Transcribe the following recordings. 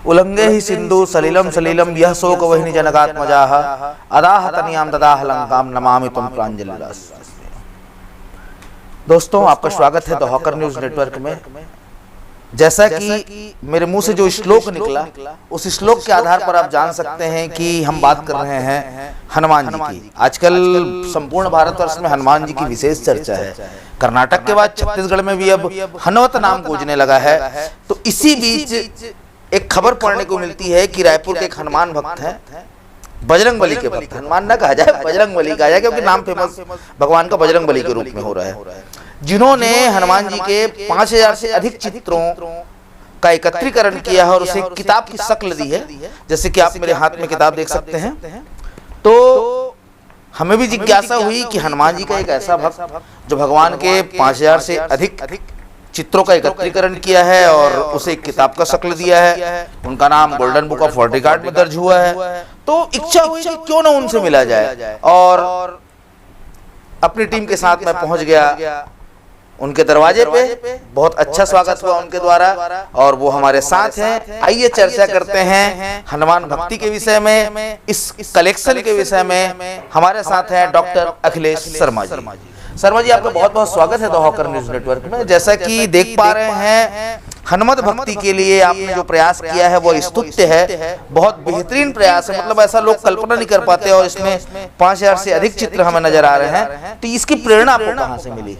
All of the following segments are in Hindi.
उल्लंघे ही सिंधु सलिलम सलिलम यह शोक वहिनी जनकात्मजाः अदाह तनियाम ददाह लंकाम नमामि तुम प्रांजलिदास। दोस्तों, आपका स्वागत है द हॉकर न्यूज नेटवर्क में। जैसा कि मेरे मुंह से जो श्लोक निकला, उस श्लोक के आधार पर आप जान सकते हैं कि हम बात कर रहे हैं हनुमान जी की। आजकल संपूर्ण भारतवर्ष में हनुमान जी की विशेष चर्चा है। कर्नाटक के बाद छत्तीसगढ़ में भी अब हनुमत नाम गूंजने लगा है। तो इसी बीच एक खबर पढ़ने को मिलती है कि रायपुर के एक हनुमान भक्त हैं, बजरंगबली के भक्त। हनुमान न कहा जाए, बजरंगबली कहा जाए, क्योंकि नाम फेमस भगवान का बजरंगबली के रूप में हो रहा है, जिन्होंने हनुमान जी के 5000 से अधिक चित्रों का एकत्रीकरण किया है और उसे किताब की शक्ल दी है। जैसे कि आप मेरे हाथ में किताब देख सकते हैं। तो हमें भी जिज्ञासा हुई कि हनुमान जी का एक ऐसा भक्त जो भगवान के 5000 से अधिक चित्रों का एकत्रीकरण किया है और उसे एक किताब का शक्ल दिया है, उनका नाम golden book of world record में दर्ज हुआ है। तो इच्छा हुई कि क्यों ना उनसे मिला जाए, और अपनी टीम के साथ मैं पहुंच गया उनके दरवाजे पे। बहुत अच्छा स्वागत हुआ उनके द्वारा और वो हमारे साथ हैं। आइए चर्चा करते हैं हनुमान भक्ति के विषय में, इस कलेक्शन के विषय में। हमारे साथ हैं डॉक्टर अखिलेश शर्मा जी। शर्मा जी, आपका बहुत बहुत स्वागत है द हॉकर न्यूज नेटवर्क में। जैसा कि देख पा रहे हैं, हनुमत भक्ति के लिए आपने जो प्रयास किया है वो स्तुत्य है, बहुत बेहतरीन प्रयास है। मतलब ऐसा लोग कल्पना नहीं कर पाते, और इसमें 5000 से अधिक चित्र हमें नजर आ रहे हैं। तो इसकी प्रेरणा आपको कहाँ से मिली?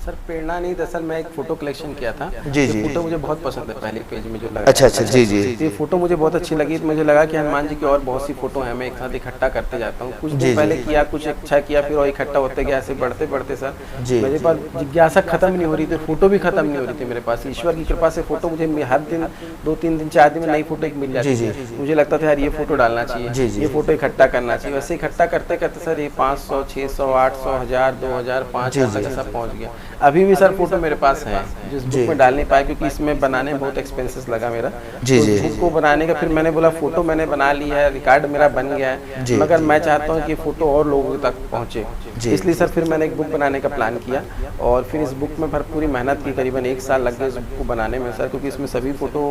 सर, प्रेरणा नहीं, दरअसल मैं एक फोटो कलेक्शन किया था। जी जी। फोटो मुझे बहुत पसंद है, पहले पेज में जो लगा। अच्छा अच्छा, जी जी। ये फोटो मुझे बहुत अच्छी लगी, तो मुझे लगा कि हनुमान जी की और बहुत सी फोटो हैं, मैं एक साथ इकट्ठा करते जाता हूँ। कुछ दिन पहले किया, कुछ अच्छा किया, फिर और इकट्ठा होते गया। ऐसे बढ़ते बढ़ते सर मेरे पास जिज्ञासा खत्म नहीं हो रही थी, फोटो भी खत्म नहीं हो रही थी मेरे पास। ईश्वर की कृपा से फोटो मुझे हर दिन 2-3 दिन 4 दिन में नई फोटो मिल जाती थी। मुझे लगता था यार ये फोटो डालना चाहिए, ये फोटो इकट्ठा करना चाहिए। वैसे इकट्ठा करते करते सर ये 500, 600, 800, 1000, 2000, 5000 तक सब पहुँच गया। अभी भी सर फोटो मेरे पास है, जिस बुक में डाल नहीं पाया क्योंकि इसमें बनाने में बहुत एक्सपेंसेस लगा मेरा। जी जी। बुक को बनाने का फिर मैंने बोला फोटो मैंने बना ली है, रिकॉर्ड मेरा बन गया है, मगर मैं चाहता हूँ कि फोटो और लोगों तक पहुँचे। इसलिए सर फिर मैंने एक बुक बनाने का प्लान किया और फिर इस बुक में भरपूरी मेहनत की। करीबन 1 साल लग गया इस बुक को बनाने में सर, क्योंकि इसमें सभी फोटो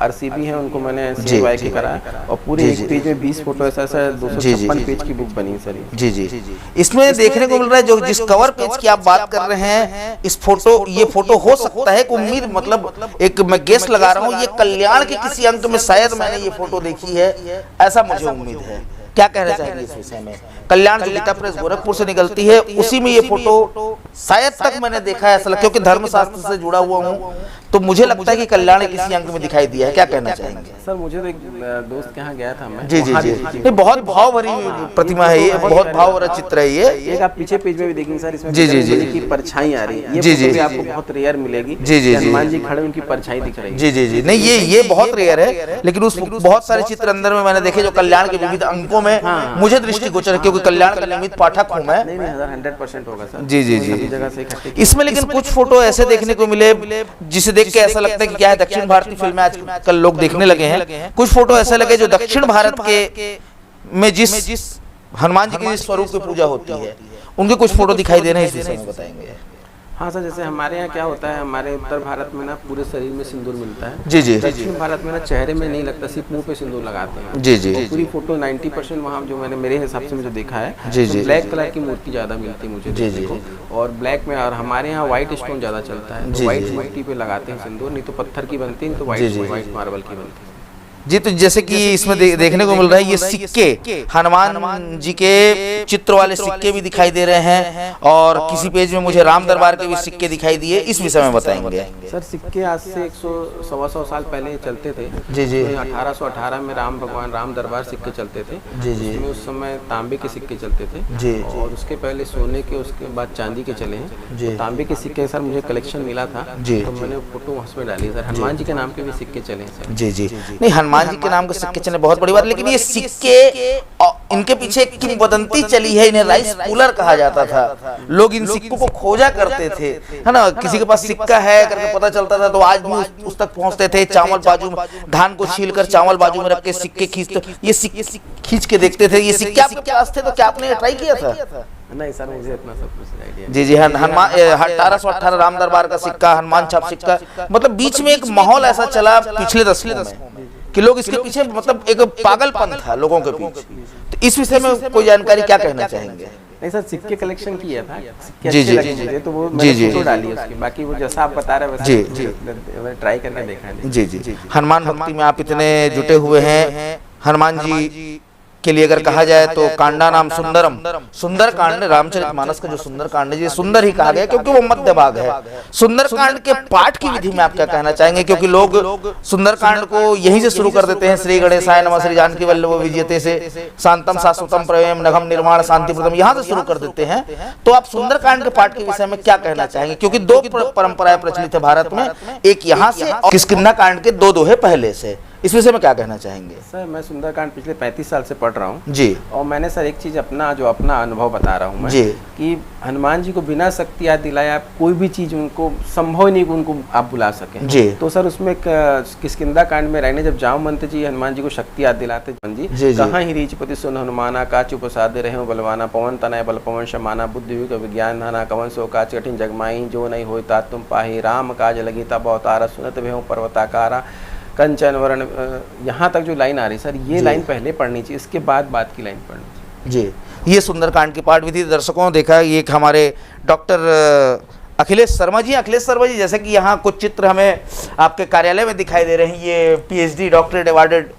RCB हैं, उनको मैंने CY कराया और पूरे एक पेज में 20 फोटो है सर। 256 पेज की बुक बनी सर। जी जी। इसमें देखने को मिल रहा है जो जिस कवर पेज की आप बात कर रहे हैं, इस फोटो ये फोटो हो सकता है, उम्मीद मतलब एक मैं गेस लगा रहा हूँ, ये कल्याण के किसी अंक में शायद मैंने ये फोटो देखी है, ऐसा मुझे उम्मीद है। क्या कहना चाहेंगे इस विषय में? कल्याण जो गीता प्रेस गोरखपुर से निकलती है, उसी में ये फोटो शायद तक मैंने देखा है ऐसा, क्योंकि धर्मशास्त्र से जुड़ा हुआ हूँ, तो मुझे लगता है कि कल्याण किसी अंक में दिखाई दिया है। क्या कहना चाहेंगे? सर मुझे तो एक दोस्त के यहाँ गया था मैं। जी जी जी। ये बहुत भाव भरी प्रतिमा है, ये बहुत भाव भरा चित्र है ये। एक आप पीछे पेज में भी देखेंगे सर, इसमें जी जी जी की परछाई आ रही है। ये जी जी भी आपको बहुत रेयर मिलेगी। जी जी। हनुमान जी खड़े उनकी परछाई दिख रही है। जी जी जी। नहीं, ये बहुत रेयर है, लेकिन उस बहुत सारे चित्र अंदर में मैंने देखे जो कल्याण के विविध अंकों में मुझे दृष्टिगोचर है, क्योंकि कल्याण का नियमित पाठक हूँ मैं। नहीं 100% होगा सर। जी जी जी। जगह से इकट्ठे इसमें लेकिन कुछ फोटो ऐसे देखने को मिले जिसे देख के ऐसा लगता है कि क्या है, दक्षिण भारतीय फिल्में आजकल लोग देखने लगे हैं। कुछ फोटो ऐसे लगे जो दक्षिण भारत के में जिस हनुमान जी के स्वरूप की पूजा होती है, उनके कुछ फोटो दिखाई दे रहे हैं, इस विषय में बताएंगे? हाँ सर, जैसे हमारे यहाँ क्या होता है, हमारे उत्तर भारत में ना पूरे शरीर में सिंदूर मिलता है। जी जी। दक्षिण भारत में ना चेहरे में नहीं लगता, सिर्फ मुंह पे सिंदूर लगाते हैं। जी जी। पूरी फोटो 90% वहाँ जो मैंने मेरे हिसाब से मुझे देखा है, जी जी, ब्लैक कलर की मूर्ति ज़्यादा मिलती है मुझे देखने को, और ब्लैक में। और हमारे यहाँ व्हाइट स्टोन ज़्यादा चलता है, तो व्हाइट मिट्टी पे लगाते हैं सिंदूर, नहीं तो पत्थर की बनती है, तो व्हाइट मार्बल की बनती है। जी। तो जैसे कि इसमें देखने को मिल रहा है ये सिक्के, हनुमान जी के चित्र वाले सिक्के भी दिखाई दे रहे हैं, और किसी पेज में मुझे राम दरबार के भी सिक्के दिखाई दिए, इस विषय में बताएंगे? सर सिक्के आज से 100-125 साल पहले चलते थे। जी जी। 1818 में भगवान राम दरबार सिक्के चलते थे। जी जी। उसमें उस समय तांबे के सिक्के चलते थे। जी। और उसके पहले सोने के, उसके बाद चांदी के चले हैं। जी। तांबे के सिक्के सर मुझे कलेक्शन मिला था, जी, तो मैंने फोटो उसमें डाली सर। हनुमान जी के नाम के भी सिक्के चले हैं सर। जी जी। नहीं, हनुमान जी के नाम के सिक्के चले बहुत बड़ी बात, लेकिन ये सिक्के इनके पीछे एक किंवदंती चली है, इन्हें राइस पुलर कहा जाता था। लोग इन सिक्कों को खोजा करते थे, है ना, किसी के पास सिक्का है करके पता चलता था तो आज भी उस तक पहुंचते थे। चावल बाजू में, धान को छील कर चावल बाजू में रख के सिक्के खींचते, ये सिक्के खींच के देखते थे। ये सिक्के आपके पास थे तो क्या आपने ट्राई किया था? नहीं सर, मुझे इतना सब कुछ आइडिया। जी जी। हनुमान 1818 राम दरबार का सिक्का, हनुमान छाप सिक्का, मतलब बीच में एक माहौल ऐसा चला पिछले 10 में कि लोग इसके पीछे मतलब एक पागलपन था लोगों के पीछे। तो इस विषय में कोई जानकारी क्या कहना चाहेंगे? नहीं सर, सिक्के कलेक्शन किया था, सिक्के जी, अच्छे जी, लगे जी, मुझे, तो वो जी, जी, मैंने फोटो जी, डाली उसकी। बाकी वो जैसा आप बता रहे हैं जी, वैसा जी, मैंने ट्राई करके देखा है। जी जी, हनुमान भक्ति में आप इतने जुटे हुए हैं, हनुमान जी के लिए अगर कहा जाए तो कांडा नाम सुंदरम, सुंदर कांड रामचरितमानस का जो सुंदर कांड है, ये सुंदर ही कहा गया क्योंकि वो मध्य भाग है। सुंदर कांड के पाठ की विधि में आप क्या कहना चाहेंगे? क्योंकि लोग सुंदर कांड को यहीं से शुरू कर देते हैं, श्री गणेशाय नमः, श्री जानकी वल्लभ विजयते से, शांतम शाश्वतम प्रेम नघम निर्माण शांति प्रदम, यहाँ से शुरू कर देते हैं। तो आप सुंदर कांड के पाठ के विषय में क्या कहना चाहेंगे? क्योंकि दो परंपराएं प्रचलित है भारत में, एक यहाँ से और किष्किंधा कांड के दो दोहे पहले से, इस विषय में क्या कहना चाहेंगे? सर मैं सुंदरकांड पिछले 35 साल से पढ़ रहा हूँ जी, और मैंने सर एक चीज़ अपना अनुभव बता रहा हूँ मैं जी, कि हनुमान जी को बिना शक्ति याद दिलाए आप कोई भी चीज़ उनको संभव ही नहीं कि उनको आप बुला सकें जी। तो सर उसमें किष्किंधा कांड में रहने जब जामवंत जी हनुमान जी को शक्ति याद दिलाते हनुमान जी, कहाँ ही रीचपति सुन हनुमाना काचु प्रसाद रहे बलवाना पवन तनय बल पवन शमाना बुद्धि विज्ञान धाना कवन सो काच कठिन जगमाई जो नहीं होता तुम पाही राम काज लगी तब अवतारा सुनत भेहु पर्वताकारा कंचन वरण। यहाँ तक जो लाइन आ रही सर, ये लाइन पहले पढ़नी चाहिए, इसके बाद की लाइन पढ़नी चाहिए। जी, ये सुंदरकांड की पाठ विधि दर्शकों देखा, ये एक हमारे डॉक्टर अखिलेश शर्मा जी, जैसे कि यहाँ कुछ चित्र हमें आपके कार्यालय में दिखाई दे रहे हैं, ये पीएचडी डॉक्टरेट अवार्डेड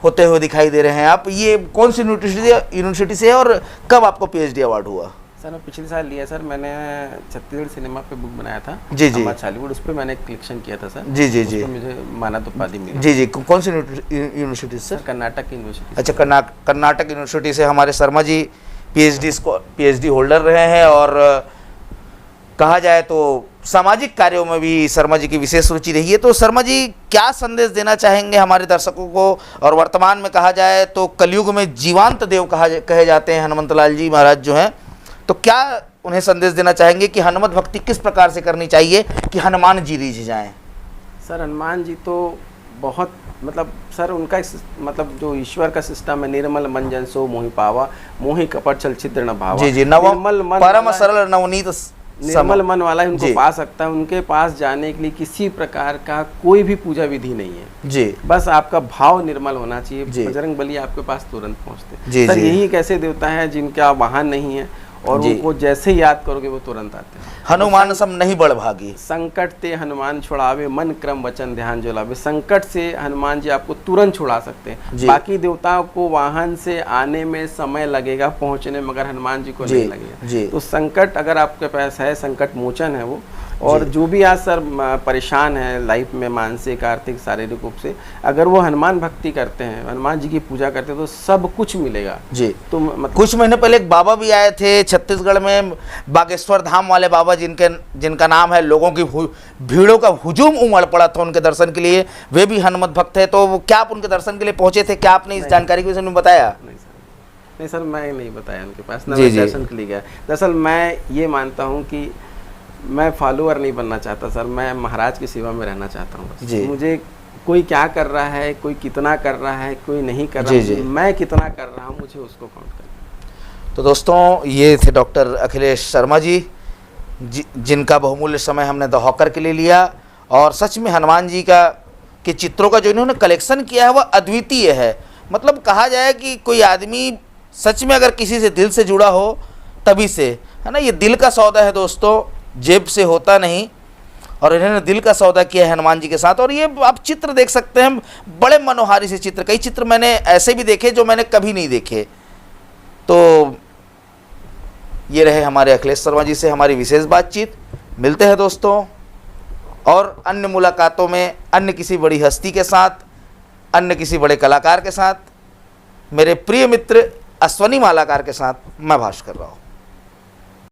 होते हुए दिखाई दे रहे हैं आप। ये कौन सी यूनिवर्सिटी से है और कब आपको पीएचडी अवार्ड हुआ? सर मैं पिछले साल लिया सर, मैंने छत्तीसगढ़ सिनेमा पे बुक बनाया था जी जी, छालीवुड, उस पर मैंने कलेक्शन किया था सर। जी जी जी, मुझे मानद उपाधि मिली। जी जी, कौन सी यूनिवर्सिटी से? कर्नाटक यूनिवर्सिटी। अच्छा, कर्नाटक यूनिवर्सिटी से हमारे शर्मा जी पीएचडी होल्डर रहे हैं और कहा जाए तो सामाजिक कार्यों में भी शर्मा जी की विशेष रुचि रही है। तो शर्मा जी क्या संदेश देना चाहेंगे हमारे दर्शकों को? और वर्तमान में कहा जाए तो कलयुग में जीवांत देव कहे जाते हैं हनुमंत लाल जी महाराज जो हैं, तो क्या उन्हें संदेश देना चाहेंगे कि हनुमत भक्ति किस प्रकार से करनी चाहिए कि हनुमान जी रिझ जाएं? सर हनुमान जी तो बहुत मतलब सर उनका मतलब जो ईश्वर का सिस्टम है, निर्मल मन जन सो मोहि पावा मोहि कपट छल छिद्र न भावा। जी जी, निर्मल मन परम सरल नवनीत निर्मल मन वाला ही उनको पा सकता है। उनके पास जाने के लिए किसी प्रकार का कोई भी पूजा विधि नहीं है जी, बस आपका भाव निर्मल होना चाहिए। बजरंग बली आपके पास तुरंत पहुंचते। सर यही एक ऐसे देवता है जिनका वाहन नहीं है और उनको जैसे याद करोगे वो तुरंत आते हैं। हनुमान सम नहीं बड़ भागी, संकट ते हनुमान छुड़ावे मन क्रम वचन ध्यान जो लावे। संकट से हनुमान जी आपको तुरंत छुड़ा सकते हैं। बाकी देवताओं को वाहन से आने में समय लगेगा पहुंचने, मगर हनुमान जी को नहीं लगेगा। तो संकट अगर आपके पास है, संकट मोचन है वो। और जो भी आज सर परेशान है लाइफ में, मानसिक आर्थिक शारीरिक रूप से, अगर वो हनुमान भक्ति करते हैं, हनुमान जी की पूजा करते हैं, तो सब कुछ मिलेगा जी। तो कुछ महीने पहले एक बाबा भी आए थे छत्तीसगढ़ में, बागेश्वर धाम वाले बाबा, जिनका नाम है, लोगों की भीड़ों का हुजूम उमड़ पड़ा था उनके दर्शन के लिए। वे भी हनुमत भक्त है, तो क्या आप उनके दर्शन के लिए पहुंचे थे? क्या आपने इस जानकारी के विषय में बताया? नहीं सर, मैं नहीं बताया उनके पास, ना मैं दर्शन के लिए गया। दरअसल मैं ये मानता हूँ कि मैं फॉलोअर नहीं बनना चाहता सर, मैं महाराज की सेवा में रहना चाहता हूँ। मुझे कोई क्या कर रहा है, कोई कितना कर रहा है, कोई नहीं कर रहा है, मैं कितना कर रहा हूँ, मुझे उसको काउंट करना। तो दोस्तों, ये थे डॉक्टर अखिलेश शर्मा जी, जिनका बहुमूल्य समय हमने द हॉकर के लिए लिया। और सच में हनुमान जी के चित्रों का जो इन्होंने कलेक्शन किया है वह अद्वितीय है। मतलब कहा जाए कि कोई आदमी सच में अगर किसी से दिल से जुड़ा हो तभी से, है ना, ये दिल का सौदा है दोस्तों, जेब से होता नहीं। और इन्होंने दिल का सौदा किया है हनुमान जी के साथ। और ये आप चित्र देख सकते हैं, बड़े मनोहारी से चित्र, कई चित्र मैंने ऐसे भी देखे जो मैंने कभी नहीं देखे। तो ये रहे हमारे अखिलेश शर्मा जी से हमारी विशेष बातचीत। मिलते हैं दोस्तों और अन्य मुलाकातों में, अन्य किसी बड़ी हस्ती के साथ, अन्य किसी बड़े कलाकार के साथ, मेरे प्रिय मित्र अश्वनी मालाकार के साथ मैं भाष्य कर रहा हूँ।